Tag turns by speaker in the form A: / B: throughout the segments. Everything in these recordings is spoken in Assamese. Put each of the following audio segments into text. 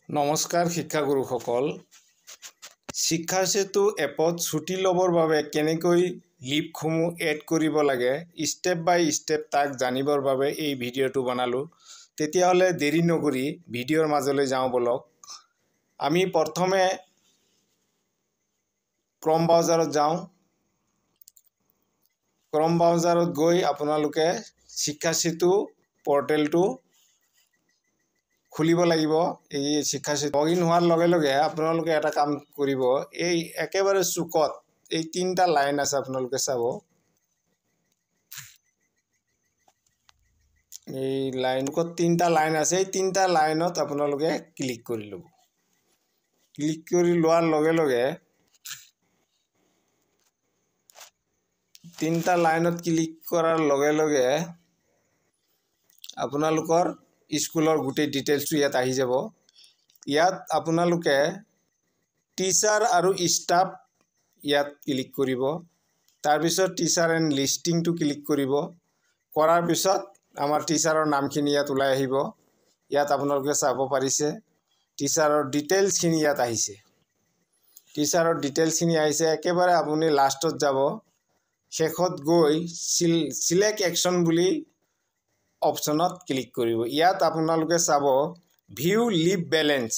A: নমস্কাৰ শিক্ষাগুৰুসকল শিক্ষা সেতু এপত ছুটি লবৰ বাবে কেনেকৈ লিপসমূহ এড কৰিব লাগে স্টেপ বাই স্টেপ তাক জানিবৰ বাবে এই ভিডিঅটো বনালো তেতিয়াহলে দেৰি নকৰি ভিডিঅৰ মাজলৈ যাওঁ বলক আমি প্ৰথমে ক্ৰম ব্ৰাউজাৰত যাওঁ ক্ৰম ব্ৰাউজাৰত গৈ আপোনালোকে শিক্ষা সেতু পৰ্টেলটো খুলিব লাগিব এই শিক্ষা সেতু লগইন হোৱাৰ লগে লগে আপোনালোকে এটা কাম কৰিব এই একেবাৰে চুকত এই তিনটা লাইন আছে আপোনালোকে চাব এই লাইনত তিনটা লাইন আছে এই তিনটা লাইনত আপোনালোকে ক্লিক কৰি লব ক্লিক কৰি লোৱাৰ লগে লগে তিনটা লাইনত ক্লিক কৰাৰ লগে লগে আপোনালোকৰ স্কুলৰ গুটে ডিটেইলছটো ইয়াত আহি যাব ইয়াত আপোনালোকে টিচাৰ আৰু ষ্টাফ ইয়াত ক্লিক কৰিব তাৰ পিছত টিচাৰ এণ্ড লিষ্টিংটো ক্লিক কৰিব কৰাৰ পিছত আমাৰ টিচাৰৰ নামখিনি ইয়াত ওলাই আহিব ইয়াত আপোনালোকে চাব পাৰিছে টিচাৰৰ ডিটেইলছখিনি ইয়াত আহিছে টিচাৰৰ ডিটেইলছখিনি আহিছে একেবাৰে আপুনি লাষ্টত যাব শেষত গৈ সিলেক্ট একশন বুলি অপশনত ক্লিক কৰিব ইয়াত আপোনালোকে চাব ভিউ লিভ বেলেন্স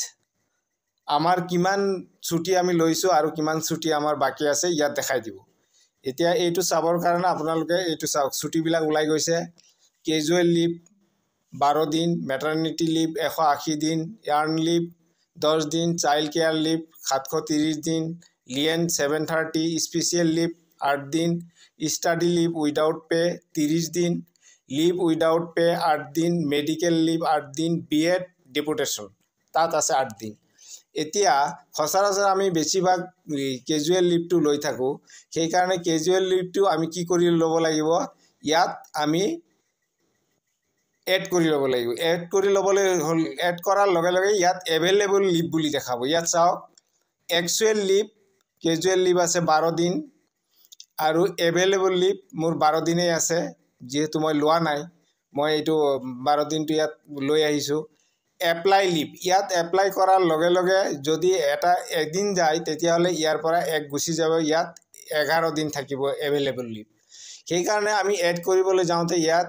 A: আমাৰ কিমান ছুটি আমি লৈছো আৰু কিমান ছুটি আমাৰ বাকি আছে ইয়াত দেখাই দিব এতিয়া এইটো চাবৰ কাৰণে আপোনালোকে এইটো চাওক ছুটি বিলাক ওলাই গৈছে কেজুৱেল লিভ 12 দিন মেটাৰনিটি লিভ 180 দিন ইয়াৰ্ন লিভ 10 দিন চাইল্ড কেয়াৰ লিভ 730 দিন লিয়েন 730 স্পেশাল লিভ 8 দিন স্টাডি লিভ উইদাউট পে 30 দিন লিভ উইদাউট পে 8 দিন মেডিকেল লিভ 8 দিন বিএড ডেপুটেশন তাত আছে 8 দিন এতিয়া সচৰাচৰ আমি বেছিভাগ কেজুৱেল লিভটো লৈ থাকো সেই কাৰণে কেজুৱেল লিভটো আমি কি কৰি লব লাগিব ইয়াত আমি এড কৰি লব লাগিব এড কৰি লবলৈ এড কৰাৰ লগে লগে ইয়াত এভেইলেবল লিভ বুলি দেখাব ইয়াত চাওক এক্সুৱেল লিভ কেজুৱেল লিভ আছে 12 দিন আৰু এভেইলেবল লিভ মোৰ 12 দিনে আছে যেহেতু মই লোৱা নাই মই এইটো 12 দিনটো ইয়াত লৈ আহিছো এপ্লাই লিভ ইয়াত এপ্লাই কৰাৰ লগে লগে যদি এটা একদিন যায় তেতিয়া হলে ইয়াৰ পৰা এক গুছি যাব ইয়াত 11 দিন থাকিব এভেইলেবল লিভ সেই কাৰণে আমি এড কৰিবলৈ যাওঁতে ইয়াত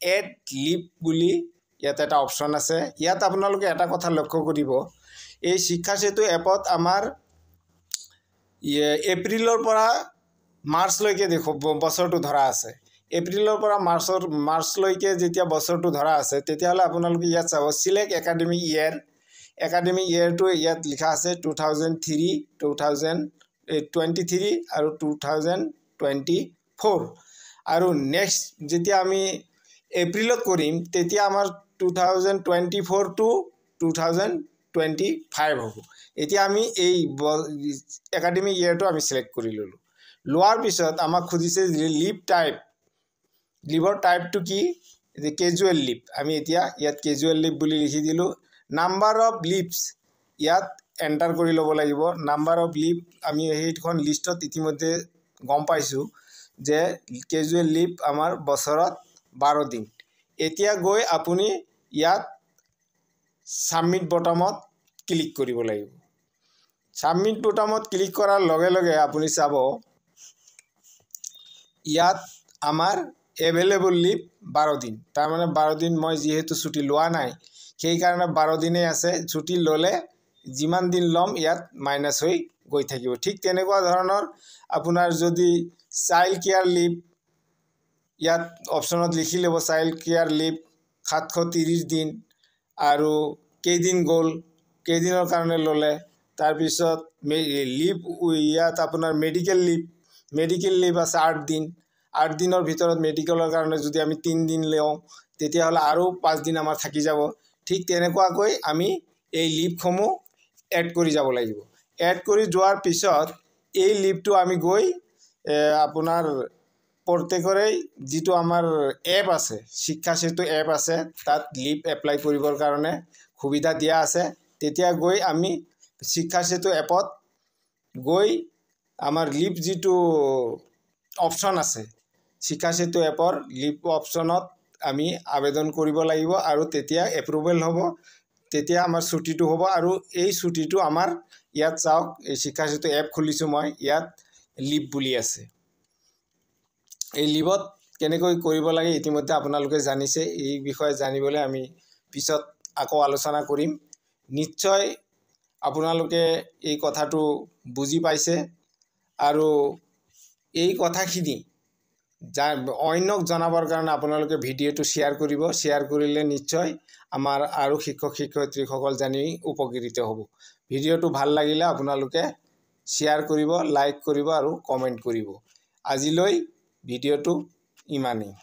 A: এড লিভ বুলি ইয়াত এটা অপচন আছে ইয়াত আপোনালোকে এটা কথা লক্ষ্য কৰিব এই শিক্ষা সেতু এপত আমাৰ এপ্ৰিলৰ পৰা মাৰ্চ লৈকে দেখো বছৰটো ধৰা আছে এপ্ৰিলৰ পৰা মাৰ্চ লৈকে যেতিয়া বছৰটো ধৰা আছে তেতিয়া হলে আপোনালোকে ইয়াত চাব সিলেক্ট একাডেমিক ইয়াৰটো ইয়াত লিখা আছে 2003 2023 আৰু 2024 আৰু নেক্সট যেতিয়া আমি এপ্ৰিলত কৰিম তেতিয়া আমাৰ 2024 টু 2025 হ'ব এতিয়া আমি এই একাডেমিক ইয়াৰটো আমি সিলেক্ট কৰি ললো লোৱাৰ পিছত আমাক খুদিছে লিভ টাইপ লিভৰ টাইপটো কি কেজুৱেল লিভ আমি এতিয়া ইয়াত কেজুৱেল লিভ বুলি লিখি দিলো নাম্বাৰ অফ লিভছ ইয়াত এন্টাৰ কৰি লব লাগিব নাম্বাৰ অফ লিভ আমি এইখন লিষ্টত ইতিমধ্যে গম পাইছো যে কেজুৱেল লিভ আমাৰ বছৰত 12 দিন এতিয়া গৈ আপুনি ইয়াত সাবমিট বটমত ক্লিক কৰিব লাগিব সাবমিট বটমত ক্লিক কৰাৰ লগে লগে আপুনি চাব ইয়াত আমাৰ এভেইলেবল লিভ 12 দিন তাৰ মানে 12 দিন মই যেহেতু ছুটি লোৱা নাই সেই কাৰণে 12 দিনে আছে ছুটি ললে যিমান দিন লম ইয়াত মাইনাস হৈ গৈ থাকিব ঠিক তেনেকুৱা ধৰণৰ আপোনাৰ যদি চাইল্ড কেয়াৰ লিভ ইয়াত অপশনত লিখি লব চাইল্ড কেয়াৰ লিভ 730 দিন আৰু কেইদিন গল কেইদিনৰ কাৰণে ললে তাৰ পিছত লিভ ইয়াত আপোনাৰ মেডিকেল লিভ আছে 8 দিন 8 দিনৰ ভিতৰত মেডিকেলৰ কাৰণে যদি আমি 3 দিন লওঁ তেতিয়া হলে আৰু 5 দিন আমাৰ থাকি যাব ঠিক তেনেকুৱাকৈ আমি এই লিভসমূহ এড কৰি যাব লাগিব এড কৰি যোৱাৰ পিছত এই লিভটো আমি গৈ আপোনাৰ প্ৰত্যেকৰে যেটো আমাৰ এপ আছে শিক্ষা সেতু এপ আছে তাত লিভ এপ্লাই কৰিবৰ কাৰণে সুবিধা দিয়া আছে তেতিয়া গৈ আমি শিক্ষা সেতু এপত গৈ আমাৰ লিভ যেটো অপশন আছে শিক্ষা সেতু এপৰ লিভ অপশনত আমি আবেদন কৰিব লাগিব আৰু তেতিয়া এপ্ৰুভেল হ'ব তেতিয়া আমাৰ ছুটিটো হ'ব আৰু এই ছুটিটো আমাৰ ইয়াত চাওক এই শিক্ষা সেতু এপ খুলিছোঁ মই ইয়াত লিভ বুলি আছে এই লিভত কেনেকৈ কৰিব লাগে ইতিমধ্যে আপোনালোকে জানিছে এই বিষয়ে জানিবলৈ আমি পিছত আকৌ আলোচনা কৰিম নিশ্চয় আপোনালোকে এই কথাটো বুজি পাইছে আৰু এই কথাখিনি অন্যক জনাবৰ কাৰণে আপোনালোকে ভিডিঅ'টো শ্বেয়াৰ কৰিব শ্বেয়াৰ কৰিলে নিশ্চয় আমাৰ আৰু শিক্ষক শিক্ষয়িত্ৰীসকল জানি উপকৃত হ'ব ভিডিঅ'টো ভাল লাগিলে আপোনালোকে শ্বেয়াৰ কৰিব লাইক কৰিব আৰু কমেণ্ট কৰিব আজিলৈ ভিডিঅ'টো ইমানেই